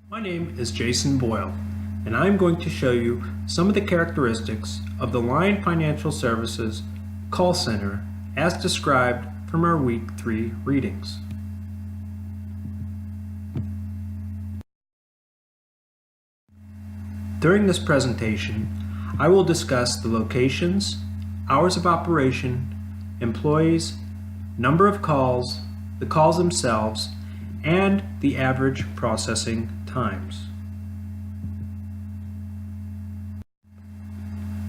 My name is Jason Boyle, and I'm going to show you some of the characteristics of the Lion Financial Services call center as described from our Week 3 readings. During this presentation, I will discuss the locations, hours of operation, employees, number of calls, the calls themselves, and the average processing times.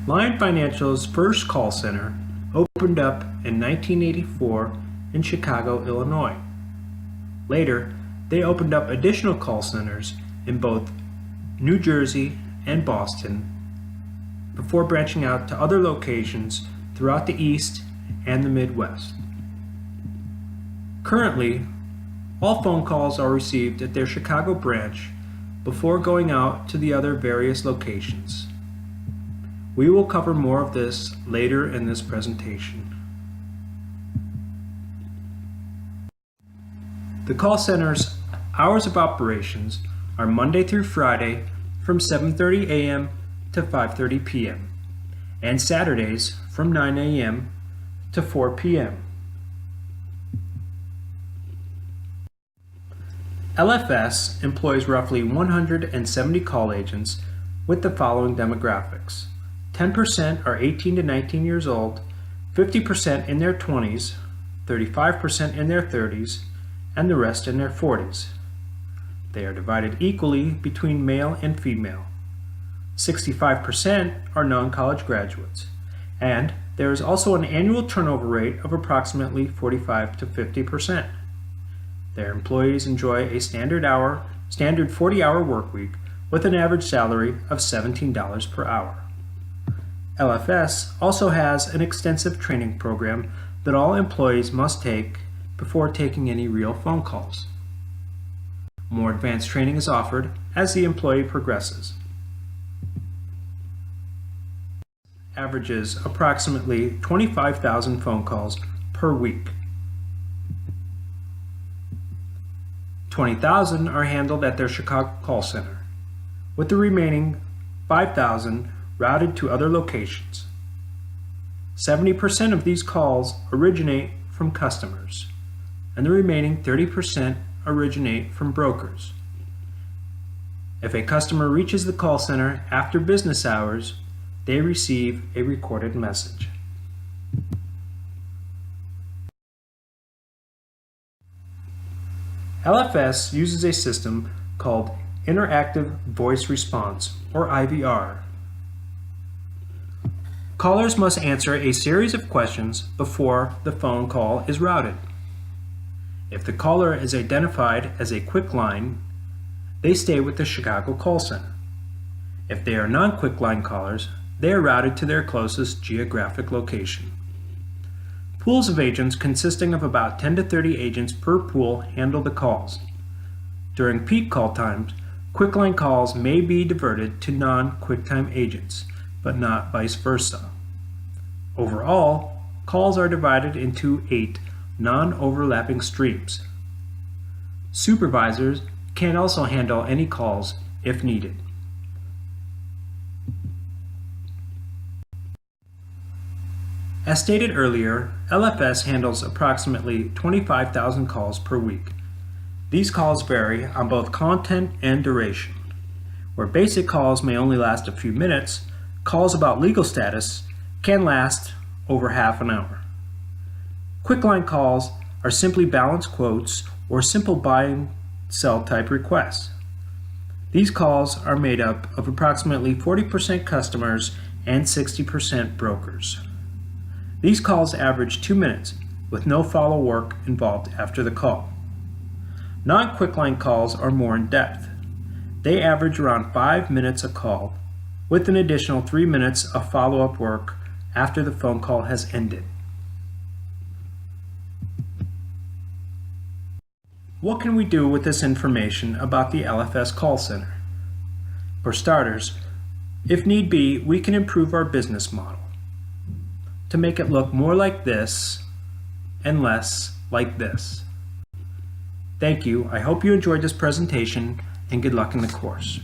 Lion Financial's first call center opened up in 1984 in Chicago, Illinois. Later, they opened up additional call centers in both New Jersey and Boston before branching out to other locations throughout the East and the Midwest. Currently, all phone calls are received at their Chicago branch before going out to the other various locations. We will cover more of this later in this presentation. The call center's hours of operations are Monday through Friday from 7:30 a.m. to 5:30 p.m. and Saturdays from 9 a.m. to 4 p.m. LFS employs roughly 170 call agents with the following demographics. 10% are 18 to 19 years old, 50% in their 20s, 35% in their 30s, and the rest in their 40s. They are divided equally between male and female. 65% are non-college graduates, and there is also an annual turnover rate of approximately 45 to 50%. Their employees enjoy a standard 40-hour work week with an average salary of $17 per hour. LFS also has an extensive training program that all employees must take before taking any real phone calls. More advanced training is offered as the employee progresses. Averages approximately 25,000 phone calls per week. 20,000 are handled at their Chicago call center, with the remaining 5,000 routed to other locations. 70% of these calls originate from customers, and the remaining 30% originate from brokers. If a customer reaches the call center after business hours, they receive a recorded message. LFS uses a system called Interactive Voice Response, or IVR. Callers must answer a series of questions before the phone call is routed. If the caller is identified as a quick line, they stay with the Chicago call center. If they are non-quick line callers, they are routed to their closest geographic location. Pools of agents consisting of about 10 to 30 agents per pool handle the calls. During peak call times, quick line calls may be diverted to non-QuickTime agents, but not vice versa. Overall, calls are divided into 8 non-overlapping streams. Supervisors can also handle any calls if needed. As stated earlier, LFS handles approximately 25,000 calls per week. These calls vary on both content and duration. Where basic calls may only last a few minutes, calls about legal status can last over half an hour. Quickline calls are simply balance quotes or simple buy and sell type requests. These calls are made up of approximately 40% customers and 60% brokers. These calls average 2 minutes with no follow work involved after the call. Non-QuickLine calls are more in depth. They average around 5 minutes a call with an additional 3 minutes of follow-up work after the phone call has ended. What can we do with this information about the LFS call center? For starters, if need be, we can improve our business model to make it look more like this and less like this. Thank you. I hope you enjoyed this presentation and good luck in the course.